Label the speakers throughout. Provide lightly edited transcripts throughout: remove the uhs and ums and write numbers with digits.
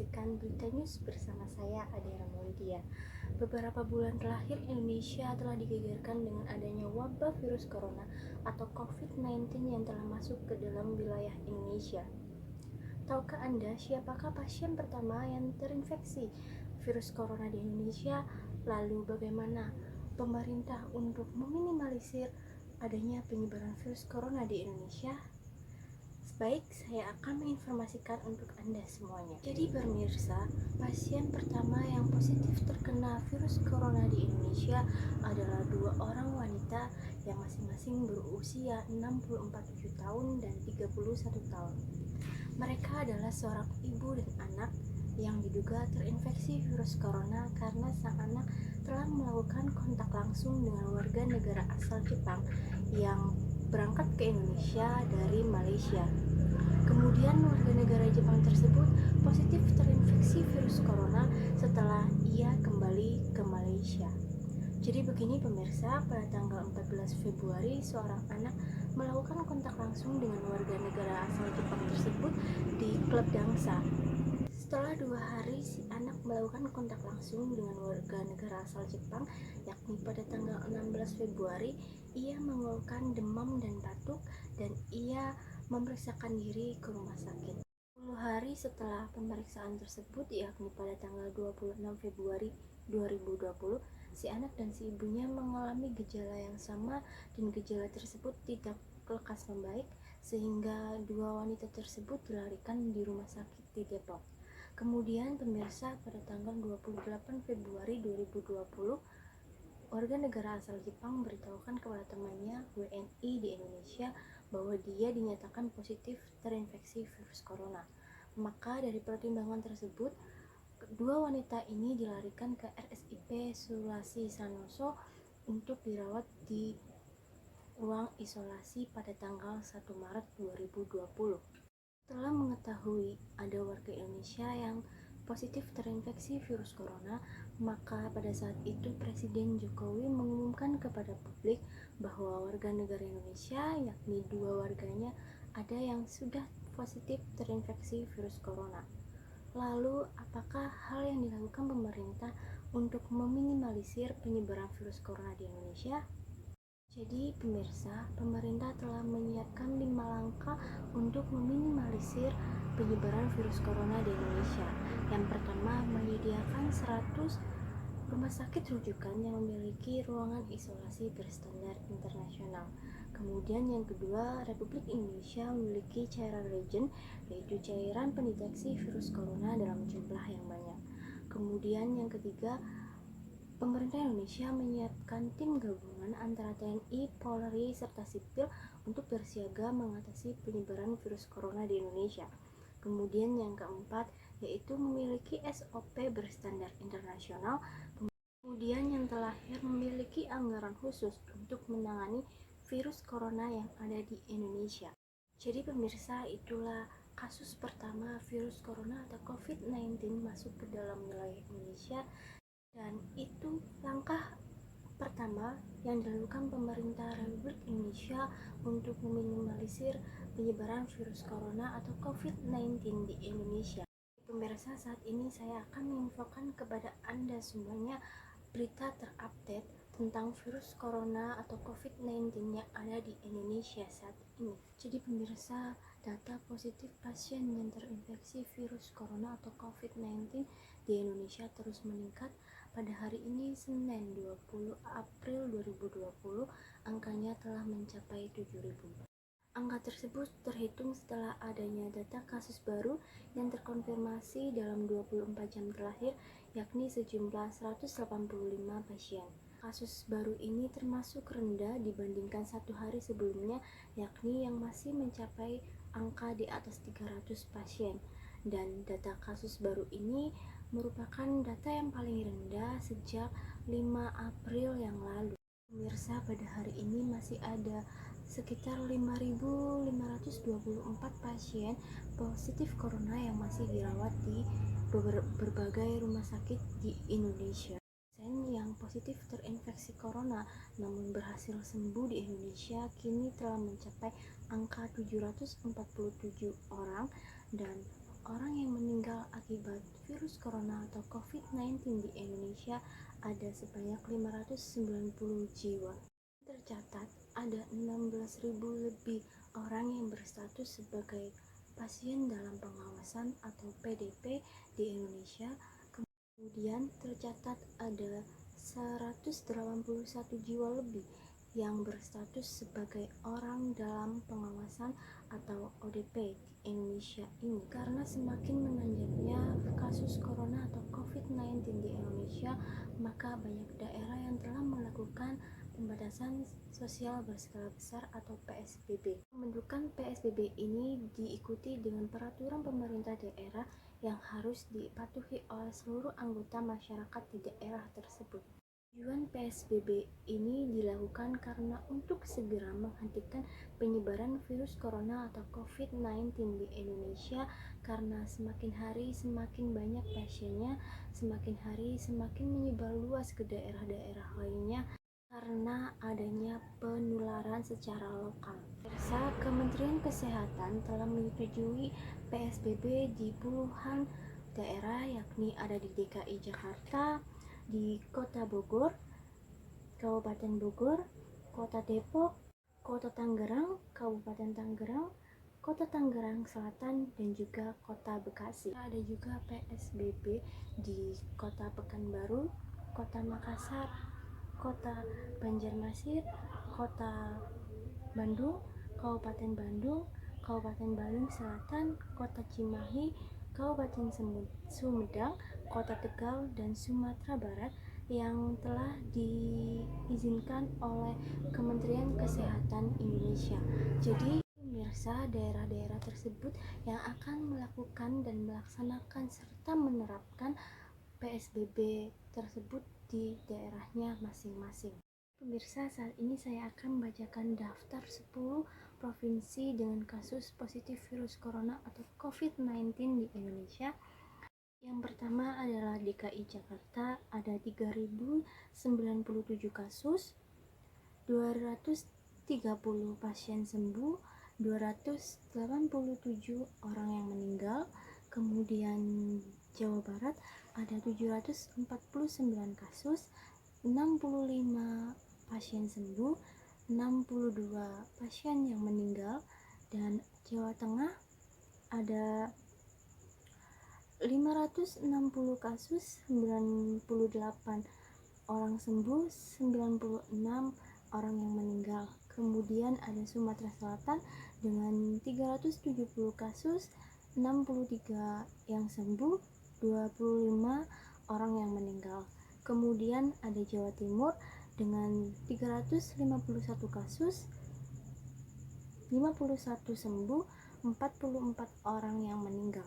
Speaker 1: menyaksikan Berita News bersama saya, Adera Maulidia. Beberapa bulan terakhir Indonesia telah digegerkan dengan adanya wabah virus corona atau COVID-19 yang telah masuk ke dalam wilayah Indonesia. Tahukah Anda siapakah pasien pertama yang terinfeksi virus corona di Indonesia? Lalu bagaimana pemerintah untuk meminimalisir adanya penyebaran virus corona di Indonesia? Baik, saya akan menginformasikan untuk Anda semuanya. Jadi pemirsa, pasien pertama yang positif terkena virus corona di Indonesia adalah 2 orang wanita yang masing-masing berusia 64 tahun dan 31 tahun. Mereka adalah seorang ibu dan anak yang diduga terinfeksi virus corona karena sang anak telah melakukan kontak langsung dengan warga negara asal Jepang yang berangkat ke Indonesia dari Malaysia. Kemudian warga negara Jepang tersebut positif terinfeksi virus corona setelah ia kembali ke Malaysia. Jadi begini pemirsa, pada tanggal 14 Februari seorang anak melakukan kontak langsung dengan warga negara asal Jepang tersebut di klub Dangsa. Setelah 2 hari si anak melakukan kontak langsung dengan warga negara asal Jepang, yakni pada tanggal 16 Februari ia mengeluhkan demam dan batuk dan ia memeriksakan diri ke rumah sakit. 10 hari setelah pemeriksaan tersebut, yakni pada tanggal 26 Februari 2020, si anak dan si ibunya mengalami gejala yang sama dan gejala tersebut tidak lekas membaik sehingga 2 wanita tersebut dilarikan di rumah sakit di Depok. Kemudian pemirsa, pada tanggal 28 Februari 2020, warga negara asal Jepang memberitahukan kepada temannya WNI di Indonesia bahwa dia dinyatakan positif terinfeksi virus corona. Maka dari pertimbangan tersebut, kedua wanita ini dilarikan ke RSIP Sulasi Sanoso untuk dirawat di ruang isolasi pada tanggal 1 Maret 2020. Setelah mengetahui ada warga Indonesia yang positif terinfeksi virus corona, maka pada saat itu Presiden Jokowi mengumumkan kepada publik bahwa warga negara Indonesia, yakni 2 warganya, ada yang sudah positif terinfeksi virus corona. Lalu, apakah hal yang dilakukan pemerintah untuk meminimalisir penyebaran virus corona di Indonesia? Jadi pemirsa, pemerintah telah menyiapkan 5 langkah untuk meminimalisir penyebaran virus corona di Indonesia. Yang pertama, menyediakan 100 rumah sakit rujukan yang memiliki ruangan isolasi berstandar internasional. Kemudian yang kedua, Republik Indonesia memiliki cairan regen, yaitu cairan pendeteksi virus corona dalam jumlah yang banyak. Kemudian yang ketiga, pemerintah Indonesia menyiapkan tim gabungan antara TNI, Polri, serta sipil untuk bersiaga mengatasi penyebaran virus corona di Indonesia. Kemudian yang keempat, yaitu memiliki SOP berstandar internasional. Kemudian yang terakhir, memiliki anggaran khusus untuk menangani virus corona yang ada di Indonesia. Jadi pemirsa, itulah kasus pertama virus corona atau COVID-19 masuk ke dalam wilayah Indonesia. Dan itu langkah pertama yang dilakukan pemerintah Republik Indonesia untuk meminimalisir penyebaran virus corona atau COVID-19 di Indonesia. Pemirsa, saat ini saya akan menginfokan kepada Anda semuanya berita terupdate tentang virus corona atau COVID-19 yang ada di Indonesia saat ini. Jadi pemirsa, data positif pasien yang terinfeksi virus corona atau COVID-19 di Indonesia terus meningkat. Pada hari ini Senin 20 April 2020, angkanya telah mencapai 7.000. Angka tersebut terhitung setelah adanya data kasus baru yang terkonfirmasi dalam 24 jam terakhir, yakni sejumlah 185 pasien. Kasus baru ini termasuk rendah dibandingkan 1 hari sebelumnya, yakni yang masih mencapai angka di atas 300 pasien. Dan data kasus baru ini merupakan data yang paling rendah sejak 5 April yang lalu. Pemirsa, pada hari ini masih ada sekitar 5.524 pasien positif corona yang masih dirawat di berbagai rumah sakit di Indonesia. Pasien yang positif terinfeksi corona namun berhasil sembuh di Indonesia kini telah mencapai angka 747 orang, dan orang yang meninggal akibat virus corona atau COVID-19 di Indonesia ada sebanyak 590 jiwa. Tercatat ada 16.000 lebih orang yang berstatus sebagai pasien dalam pengawasan atau PDP di Indonesia. Kemudian tercatat ada 181 jiwa lebih yang berstatus sebagai orang dalam pengawasan atau ODP di Indonesia ini. Karena semakin menanjaknya kasus corona atau COVID-19 di Indonesia, maka banyak daerah yang telah melakukan pembatasan sosial berskala besar atau PSBB. Pembentukan PSBB ini diikuti dengan peraturan pemerintah daerah yang harus dipatuhi oleh seluruh anggota masyarakat di daerah tersebut. Tujuan PSBB ini dilakukan karena untuk segera menghentikan penyebaran virus corona atau COVID-19 di Indonesia, karena semakin hari semakin banyak pasiennya, semakin hari semakin menyebar luas ke daerah-daerah lainnya karena adanya penularan secara lokal. Kementerian Kesehatan telah menyetujui PSBB di puluhan daerah, yakni ada di DKI Jakarta, di Kota Bogor, Kabupaten Bogor, Kota Depok, Kota Tangerang, Kabupaten Tangerang, Kota Tangerang Selatan, dan juga Kota Bekasi. Ada juga PSBB di Kota Pekanbaru, Kota Makassar, Kota Banjarmasin, Kota Bandung, Kabupaten Bandung, Kabupaten Bandung Selatan, Kota Cimahi, Kabupaten Sumedang, Kota Tegal, dan Sumatera Barat yang telah diizinkan oleh Kementerian Kesehatan Indonesia. Jadi pemirsa, daerah-daerah tersebut yang akan melakukan dan melaksanakan serta menerapkan PSBB tersebut di daerahnya masing-masing. Pemirsa, saat ini saya akan membacakan daftar 10 provinsi dengan kasus positif virus corona atau COVID-19 di Indonesia. Yang pertama adalah DKI Jakarta, ada 3.097 kasus, 230 pasien sembuh, 287 orang yang meninggal. Kemudian Jawa Barat ada 749 kasus, 65 pasien sembuh, 62 pasien yang meninggal. Dan Jawa Tengah ada 560 kasus, 98 orang sembuh, 96 orang yang meninggal. Kemudian ada Sumatera Selatan dengan 370 kasus, 63 yang sembuh, 25 orang yang meninggal. Kemudian ada Jawa Timur dengan 351 kasus, 51 sembuh, 44 orang yang meninggal.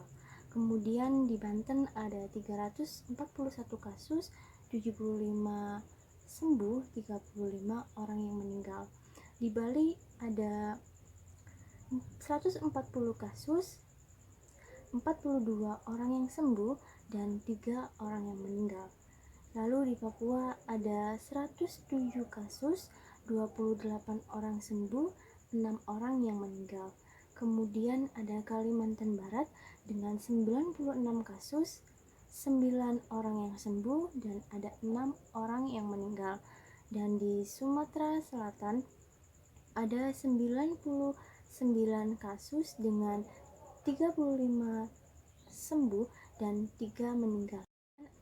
Speaker 1: Kemudian di Banten ada 341 kasus, 75 sembuh, 35 orang yang meninggal. Di Bali ada 140 kasus, 42 orang yang sembuh, dan 3 orang yang meninggal. Lalu di Papua ada 107 kasus, 28 orang sembuh, 6 orang yang meninggal. Kemudian ada Kalimantan Barat dengan 96 kasus, 9 orang yang sembuh, dan ada 6 orang yang meninggal. Dan di Sumatera Selatan ada 99 kasus dengan 35 sembuh dan 3 meninggal.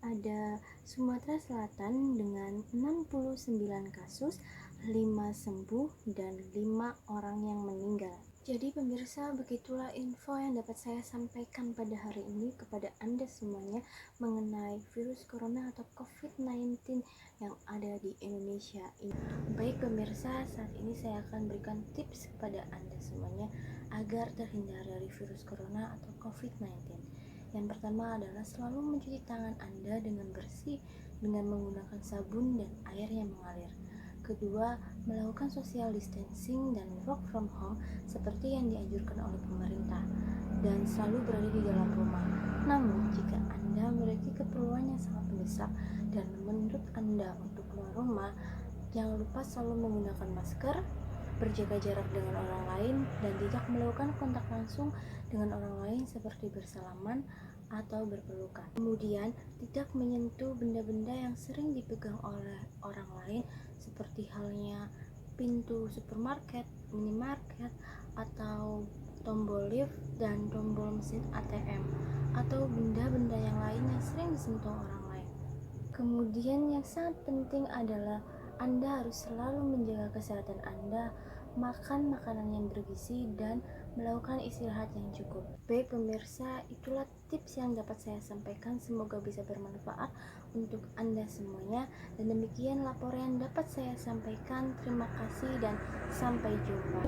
Speaker 1: Ada Sumatera Selatan dengan 69 kasus, 5 sembuh, dan 5 orang yang meninggal. Jadi pemirsa, begitulah info yang dapat saya sampaikan pada hari ini kepada Anda semuanya mengenai virus corona atau COVID-19 yang ada di Indonesia ini. Baik pemirsa, saat ini saya akan berikan tips kepada Anda semuanya agar terhindar dari virus corona atau COVID-19. Yang pertama adalah selalu mencuci tangan Anda dengan bersih dengan menggunakan sabun dan air yang mengalir. Kedua, melakukan social distancing dan work from home seperti yang dianjurkan oleh pemerintah, dan selalu berada di dalam rumah. Namun, jika Anda memiliki keperluan yang sangat mendesak dan menurut Anda untuk keluar rumah, jangan lupa selalu menggunakan masker, berjaga jarak dengan orang lain, dan tidak melakukan kontak langsung dengan orang lain seperti bersalaman atau berpelukan. Kemudian, tidak menyentuh benda-benda yang sering dipegang oleh orang lain seperti halnya pintu supermarket, minimarket, atau tombol lift dan tombol mesin ATM, atau benda-benda yang lain yang sering disentuh orang lain. Kemudian yang sangat penting adalah Anda harus selalu menjaga kesehatan Anda, makan makanan yang bergizi, dan melakukan istirahat yang cukup. Baik pemirsa, itulah tips yang dapat saya sampaikan, semoga bisa bermanfaat untuk Anda semuanya. Dan demikian laporan yang dapat saya sampaikan. Terima kasih dan sampai jumpa.